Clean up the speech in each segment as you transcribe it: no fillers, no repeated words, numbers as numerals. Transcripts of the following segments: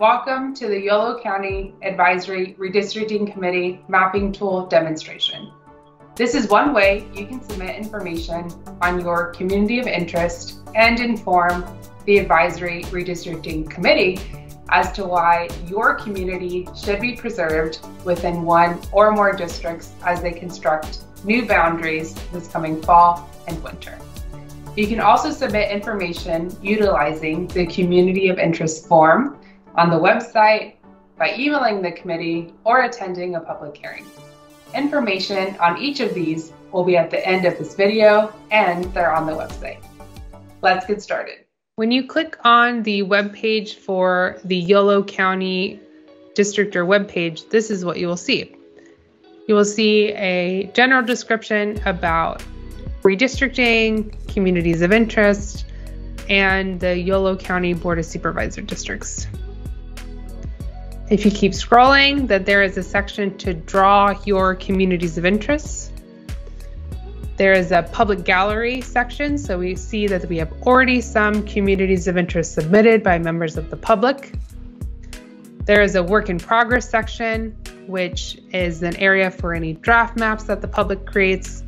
Welcome to the Yolo County Advisory Redistricting Committee Mapping Tool demonstration. This is one way you can submit information on your community of interest and inform the Advisory Redistricting Committee as to why your community should be preserved within one or more districts as they construct new boundaries this coming fall and winter. You can also submit information utilizing the Community of Interest form on the website, by emailing the committee, or attending a public hearing. Information on each of these will be at the end of this video, and they're on the website. Let's get started. When you click on the web page for the Yolo County Districtor webpage, this is what you will see. You will see a general description about redistricting, communities of interest, and the Yolo County Board of Supervisor districts. If you keep scrolling, then there is a section to draw your communities of interest. There is a public gallery section, so we see that we have already some communities of interest submitted by members of the public. There is a work in progress section, which is an area for any draft maps that the public creates,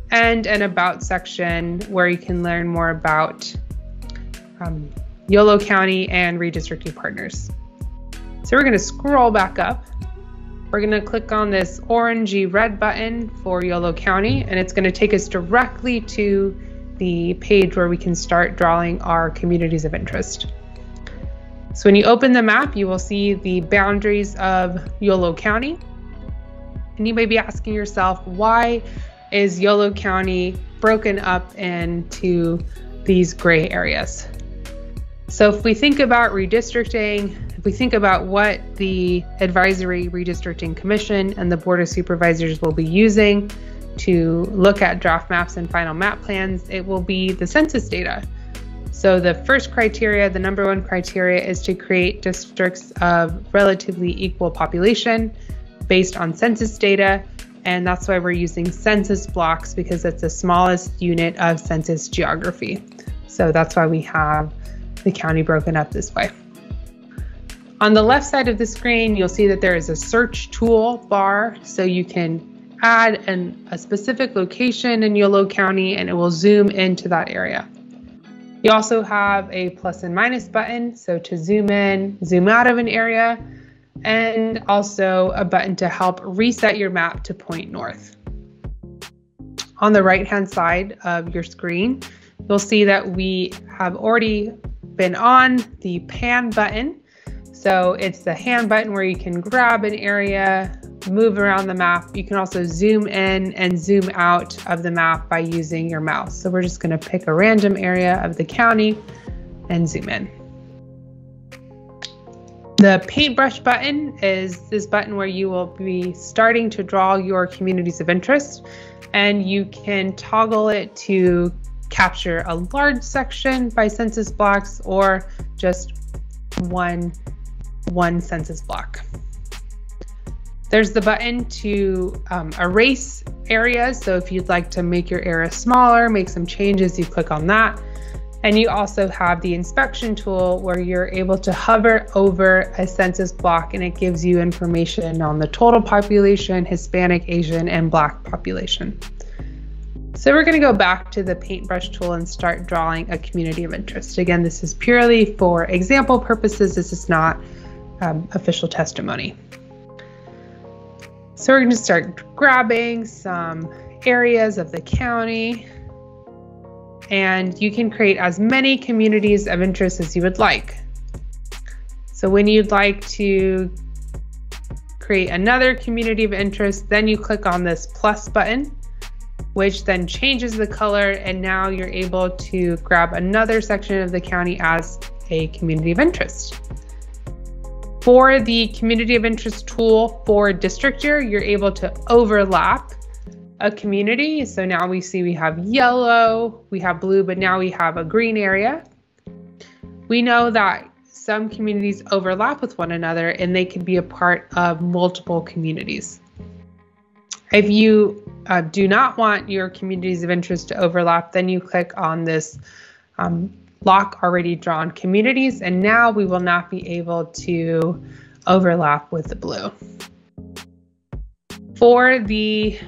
and an about section where you can learn more about Yolo County and redistricting partners. So we're going to scroll back up. We're going to click on this orangey red button for Yolo County, and it's going to take us directly to the page where we can start drawing our communities of interest. So when you open the map, you will see the boundaries of Yolo County. And you may be asking yourself, why is Yolo County broken up into these gray areas? So if we think about redistricting, if we think about what the Advisory Redistricting Commission and the Board of Supervisors will be using to look at draft maps and final map plans, it will be the census data. So the first criteria, the number one criteria, is to create districts of relatively equal population based on census data. And that's why we're using census blocks, because it's the smallest unit of census geography. So that's why we have the county broken up this way. On the left side of the screen, you'll see that there is a search tool bar, so you can add a specific location in Yolo County and it will zoom into that area. You also have a plus and minus button, so to zoom in, zoom out of an area, and also a button to help reset your map to point north. On the right-hand side of your screen, you'll see that we have already been on the pan button. So it's the hand button where you can grab an area, move around the map. You can also zoom in and zoom out of the map by using your mouse. So we're just going to pick a random area of the county and zoom in. The paintbrush button is this button where you will be starting to draw your communities of interest, and you can toggle it to capture a large section by census blocks or just one census block. There's the button to erase areas. So if you'd like to make your area smaller, make some changes, you click on that. And you also have the inspection tool where you're able to hover over a census block and it gives you information on the total population, Hispanic, Asian, and Black population. So we're going to go back to the paintbrush tool and start drawing a community of interest. Again, this is purely for example purposes. This is not official testimony. So we're going to start grabbing some areas of the county, and you can create as many communities of interest as you would like. So when you'd like to create another community of interest, then you click on this plus button, which then changes the color, and now you're able to grab another section of the county as a community of interest. For the community of interest tool for Districtor, you're able to overlap a community. So now we see we have yellow, we have blue, but now we have a green area. We know that some communities overlap with one another and they can be a part of multiple communities. If you do not want your communities of interest to overlap, then you click on this lock already drawn communities, and now we will not be able to overlap with the blue. For the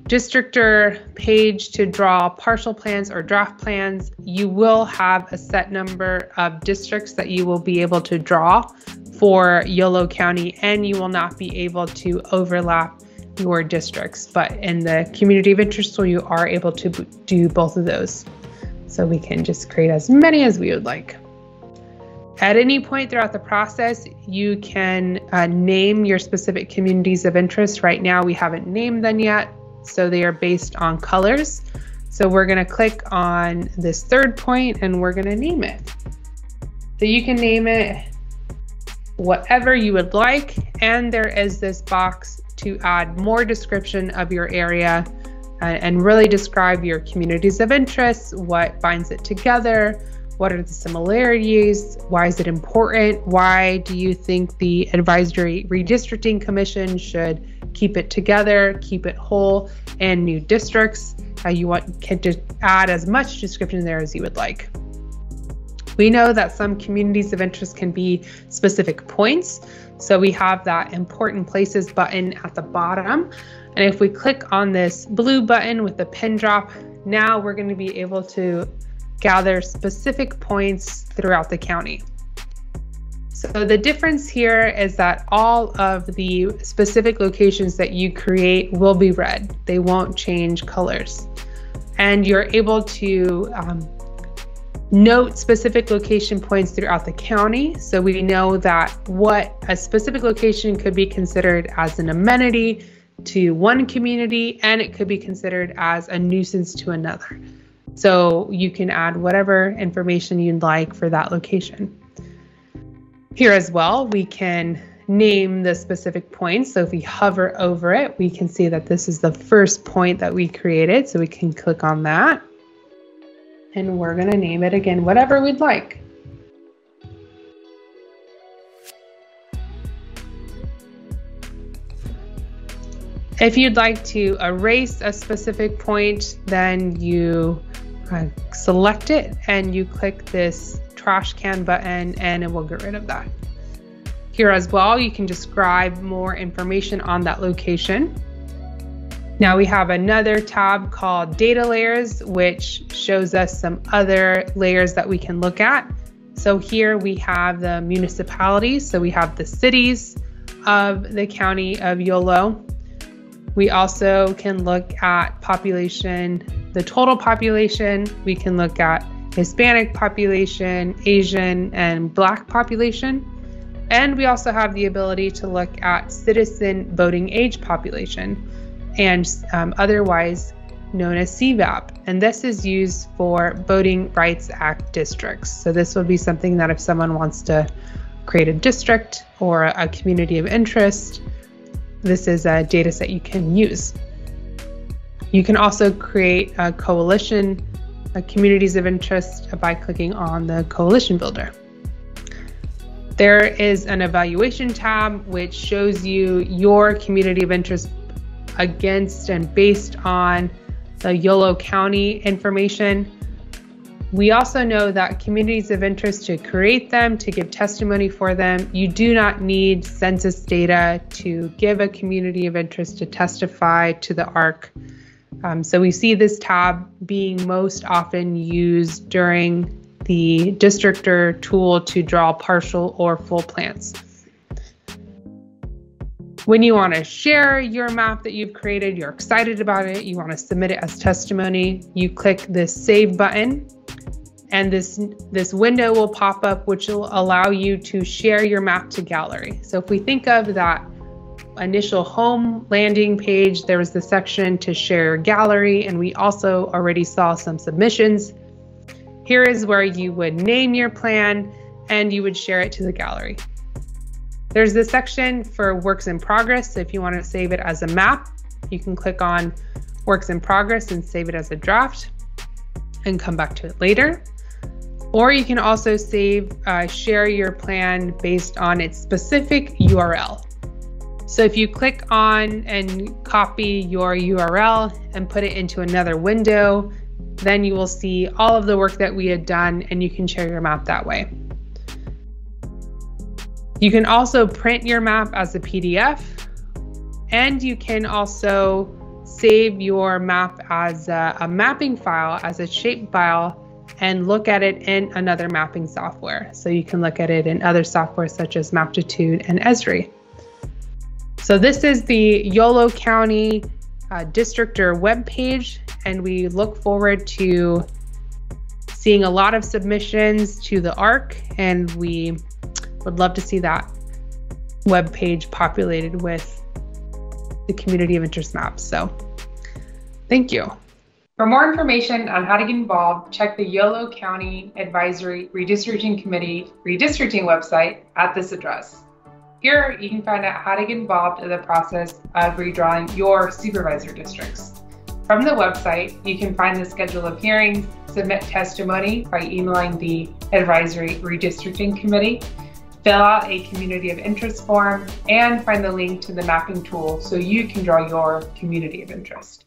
Districtor page to draw partial plans or draft plans, you will have a set number of districts that you will be able to draw for Yolo County, and you will not be able to overlap your districts. But in the community of interest tool, you are able to do both of those. So we can just create as many as we would like. At any point throughout the process, you can name your specific communities of interest. Right now, we haven't named them yet, so they are based on colors. So we're going to click on this third point and we're going to name it. So you can name it whatever you would like, and there is this box to add more description of your area and really describe your communities of interest, what binds it together, what are the similarities, why is it important, why do you think the Advisory Redistricting Commission should keep it together, keep it whole, and new districts. You can just add as much description there as you would like. We know that some communities of interest can be specific points, so we have that important places button at the bottom. And if we click on this blue button with the pin drop, now we're going to be able to gather specific points throughout the county. So the difference here is that all of the specific locations that you create will be red. They won't change colors. And you're able to note specific location points throughout the county. So we know that what a specific location could be considered as an amenity to one community, and it could be considered as a nuisance to another. So you can add whatever information you'd like for that location. Here as well, we can name the specific points. So if we hover over it, we can see that this is the first point that we created. So we can click on that. And we're going to name it again, whatever we'd like. If you'd like to erase a specific point, then you select it and you click this trash can button and it will get rid of that. Here as well, you can describe more information on that location. Now we have another tab called Data Layers, which shows us some other layers that we can look at. So here we have the municipalities. So we have the cities of the county of Yolo. We also can look at population, the total population. We can look at Hispanic population, Asian, and Black population. And we also have the ability to look at citizen voting age population, and otherwise known as CVAP. And this is used for Voting Rights Act districts. So this would be something that if someone wants to create a district or a community of interest, this is a data set you can use. You can also create a coalition, communities of interest, by clicking on the coalition builder. There is an evaluation tab which shows you your community of interest against and based on the Yolo County information. We also know that communities of interest, to create them, to give testimony for them, you do not need census data to give a community of interest to testify to the ARC. So we see this tab being most often used during the Districtor tool to draw partial or full plans. When you want to share your map that you've created, you're excited about it, you want to submit it as testimony, you click this Save button, and this window will pop up, which will allow you to share your map to gallery. So if we think of that initial home landing page, there was the section to share gallery, and we also already saw some submissions. Here is where you would name your plan and you would share it to the gallery. There's this section for works in progress. So if you want to save it as a map, you can click on works in progress and save it as a draft and come back to it later. Or you can also share your plan based on its specific URL. So if you click on and copy your URL and put it into another window, then you will see all of the work that we had done, and you can share your map that way. You can also print your map as a PDF, and you can also save your map as a mapping file, as a shape file, and look at it in another mapping software. So you can look at it in other software such as Maptitude and Esri. So this is the Yolo County Districtor webpage, and we look forward to seeing a lot of submissions to the ARC, and we would love to see that webpage populated with the community of interest maps. So thank you. For more information on how to get involved, check the Yolo County Advisory Redistricting Committee redistricting website at this address. Here, you can find out how to get involved in the process of redrawing your supervisor districts. From the website, you can find the schedule of hearings, submit testimony by emailing the Advisory Redistricting Committee, fill out a community of interest form, and find the link to the mapping tool so you can draw your community of interest.